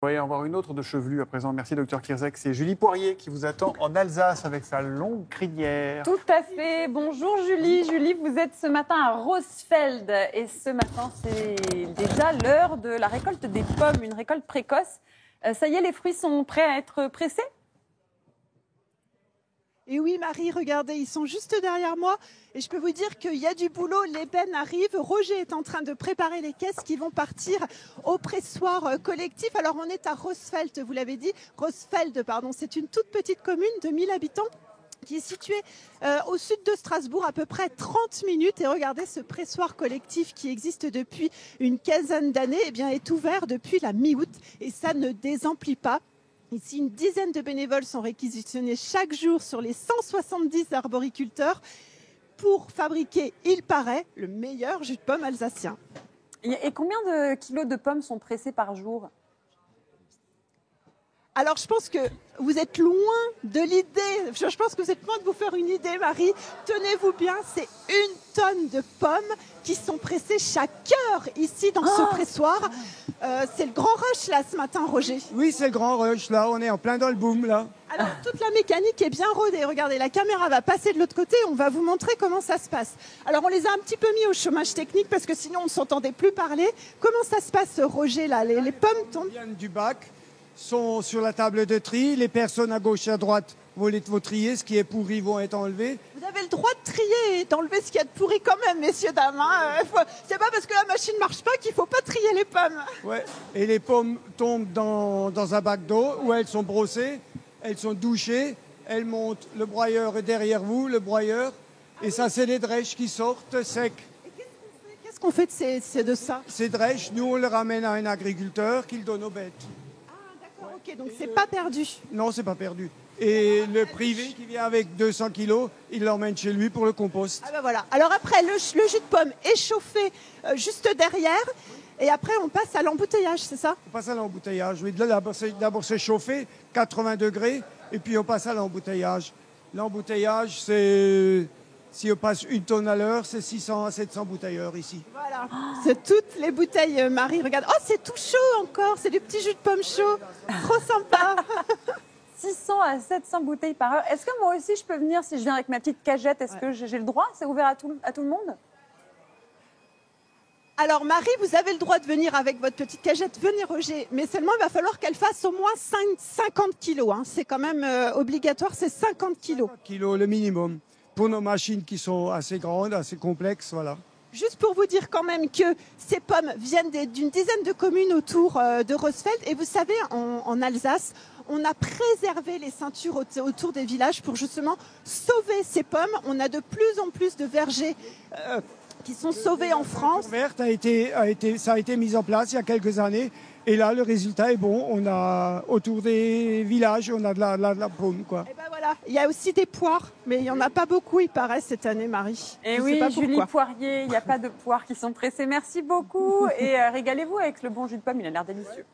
Oui, on va voir une autre de chevelu à présent. Merci, docteur Kierzek. C'est Julie Poirier qui vous attend en Alsace avec sa longue crinière. Tout à fait. Bonjour Julie. Julie, vous êtes ce matin à Rosfeld. Et ce matin, c'est déjà l'heure de la récolte des pommes, une récolte précoce. Ça y est, les fruits sont prêts à être pressés ? Et oui, Marie, regardez, ils sont juste derrière moi. Et je peux vous dire qu'il y a du boulot. L'ébène arrive. Roger est en train de préparer les caisses qui vont partir au pressoir collectif. Alors, on est à Rosfeld, vous l'avez dit. Rosfeld, pardon. C'est une toute petite commune de 1000 habitants qui est située au sud de Strasbourg, à peu près 30 minutes. Et regardez, ce pressoir collectif qui existe depuis une quinzaine d'années, eh bien, est ouvert depuis la mi-août. Et ça ne désemplit pas. Ici, une dizaine de bénévoles sont réquisitionnés chaque jour sur les 170 arboriculteurs pour fabriquer, il paraît, le meilleur jus de pomme alsacien. Et combien de kilos de pommes sont pressés par jour ? Alors, je pense que vous êtes loin de l'idée. Je pense que vous êtes loin de vous faire une idée, Marie. Tenez-vous bien, c'est 1 tonne de pommes qui sont pressées chaque heure ici dans ce pressoir. C'est le grand rush là ce matin, Roger. Oui, c'est le grand rush là. On est en plein dans le boom là. Alors, toute la mécanique est bien rodée. Regardez, la caméra va passer de l'autre côté. On va vous montrer comment ça se passe. Alors, on les a un petit peu mis au chômage technique parce que sinon, on ne s'entendait plus parler. Comment ça se passe, Roger, là ? Les pommes tombent. Ils viennent du bac, sont sur la table de tri. Les personnes à gauche et à droite vont trier. Ce qui est pourri vont être enlevés. Vous avez le droit de trier et d'enlever ce qu'il y a de pourri quand même, messieurs, dames. C'est pas parce que la machine ne marche pas qu'il ne faut pas trier les pommes. Ouais. Et les pommes tombent dans un bac d'eau où elles sont brossées. Elles sont douchées, elles montent, le broyeur est derrière vous, le broyeur, et ça c'est les drèches qui sortent secs. Et qu'est-ce qu'on fait de ça ? Ces drèches, nous on les ramène à un agriculteur qui le donne aux bêtes. Ah d'accord, ok, donc c'est pas perdu. Non, c'est pas perdu. Et le privé qui vient avec 200 kilos, il l'emmène chez lui pour le compost. Ah ben voilà, alors après le jus de pomme est chauffé juste derrière, et après on passe à l'embouteillage, c'est ça ? On passe à l'embouteillage, oui, d'abord c'est chauffé, 80 degrés, et puis on passe à l'embouteillage. L'embouteillage, c'est, si on passe 1 tonne à l'heure, c'est 600 à 700 bouteilleurs ici. Voilà, c'est toutes les bouteilles, Marie, regarde. Oh, c'est tout chaud encore, c'est du petit jus de pomme chaud, trop sympa. 600 à 700 bouteilles par heure. Est-ce que moi aussi, je peux venir si je viens avec ma petite cagette ? Est-ce que j'ai le droit ? C'est ouvert à tout le monde ? Alors Marie, vous avez le droit de venir avec votre petite cagette, venez Roger, mais seulement il va falloir qu'elle fasse au moins 50 kilos. Hein. C'est quand même obligatoire, c'est 50 kilos. 50 kilos le minimum, pour nos machines qui sont assez grandes, assez complexes, voilà. Juste pour vous dire quand même que ces pommes viennent d'une dizaine de communes autour de Rosfeld. Et vous savez, en Alsace, on a préservé les ceintures autour des villages pour justement sauver ces pommes. On a de plus en plus de vergers qui sont sauvés en France. La verte ça a été mis en place il y a quelques années. Et là, le résultat est bon. On a, autour des villages, on a de la pomme, quoi. Et ben voilà, il y a aussi des poires, mais il n'y en a pas beaucoup, il paraît, cette année, Marie. Et oui, Julie Poirier, il n'y a pas de poires qui sont pressées. Merci beaucoup et régalez-vous avec le bon jus de pomme, il a l'air délicieux.